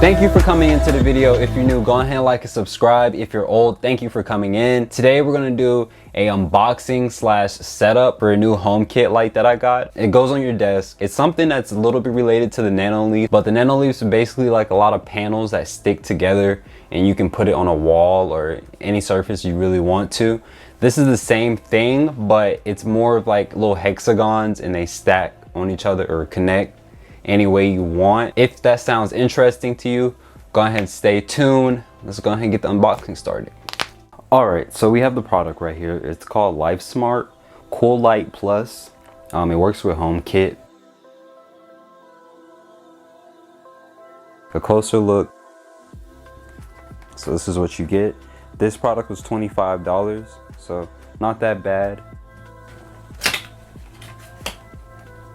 Thank you for coming into the video. If you're new, go ahead and like and subscribe. If you're old, thank you for coming in. Today we're gonna do a unboxing slash setup for a new home kit light that I got. It goes on your desk. It's something that's a little bit related to the nano leaf, but the nano leaves are basically like a lot of panels that stick together and you can put it on a wall or any surface you really want to. This is the same thing, but it's more of like little hexagons and they stack on each other or connect any way you want. If that sounds interesting to you, go ahead and stay tuned. Let's go ahead and get the unboxing started. All right, so we have the product right here. It's called LifeSmart ColoLight Plus. It works with HomeKit. A closer look. So this is what you get. This product was $25, so not that bad.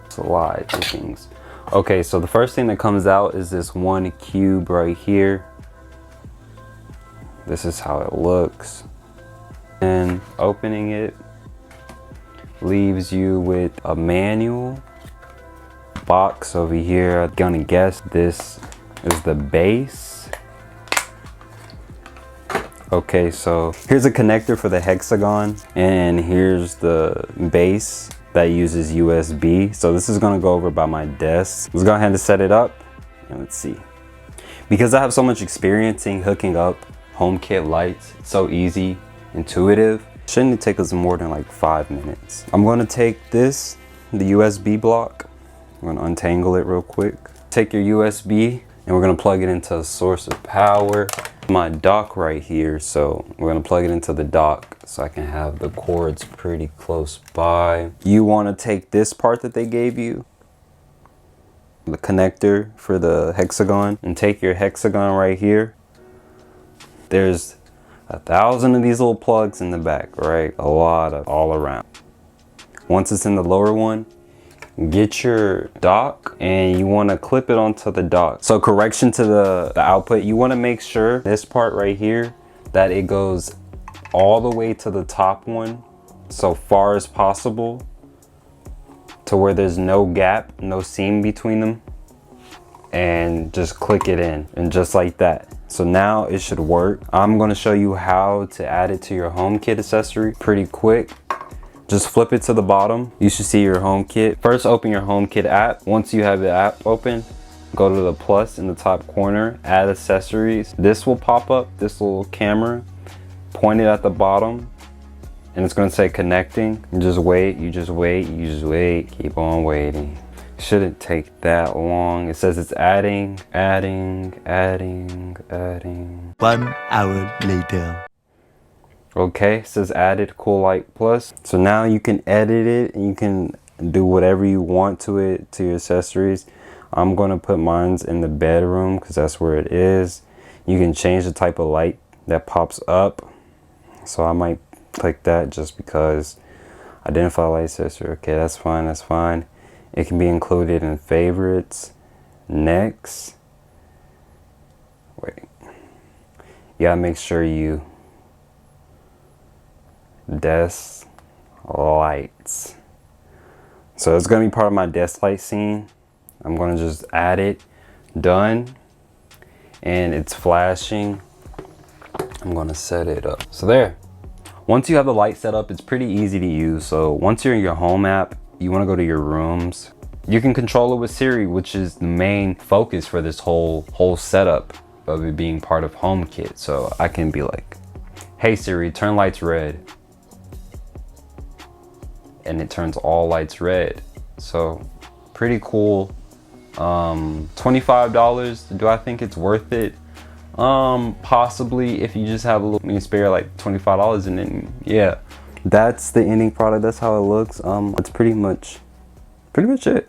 It's a lot of things. Okay, so the first thing that comes out is this one cube right here. This is how it looks. And opening it leaves you with a manual box over here. I'm gonna guess this is the base. Okay, so here's a connector for the hexagon, and here's the base that uses USB. So this is gonna go over by my desk. Let's go ahead and set it up and let's see. Because I have so much experience in hooking up HomeKit lights, it's so easy, intuitive. Shouldn't take us more than like 5 minutes. I'm gonna take this, the USB block. I'm gonna untangle it real quick. Take your USB and we're gonna plug it into a source of power. My dock right here, so we're gonna plug it into the dock so I can have the cords pretty close by. You wanna take this part that they gave you, the connector for the hexagon, and take your hexagon right here. There's 1,000 of these little plugs in the back, right? A lot of all around. Once it's in the lower one, get your dock and you want to clip it onto the dock. So correction to the output, you want to make sure this part right here that it goes all the way to the top one so far as possible to where there's no gap, no seam between them, and just click it in, and just like that. So now it should work. I'm going to show you how to add it to your HomeKit accessory pretty quick. Just flip it to the bottom. You should see your HomeKit. First, open your HomeKit app. Once you have the app open, go to the plus in the top corner, add accessories. This will pop up, this little camera, point it at the bottom, and it's gonna say connecting. You just wait, you just wait, you just wait, keep on waiting. Shouldn't take that long. It says it's adding. 1 hour later. Okay, it says added ColoLight Plus. So now you can edit it and you can do whatever you want to it, to your accessories. I'm gonna put mine in the bedroom because that's where it is. You can change the type of light that pops up. So I might click that just because identify light accessory. Okay, that's fine, that's fine. It can be included in favorites. Next. Wait. You gotta make sure you desk lights. So it's gonna be part of my desk light scene. I'm gonna just add it. Done. And it's flashing. I'm gonna set it up. So there. Once you have the light set up, it's pretty easy to use. So once you're in your home app, you wanna go to your rooms. You can control it with Siri, which is the main focus for this whole setup of it being part of HomeKit. So I can be like, hey Siri, turn lights red. And it turns all lights red. So pretty cool. $25. Do I think it's worth it? Possibly, if you just have a little, you spare like $25, and then yeah, that's the ending product. That's how it looks. That's pretty much it.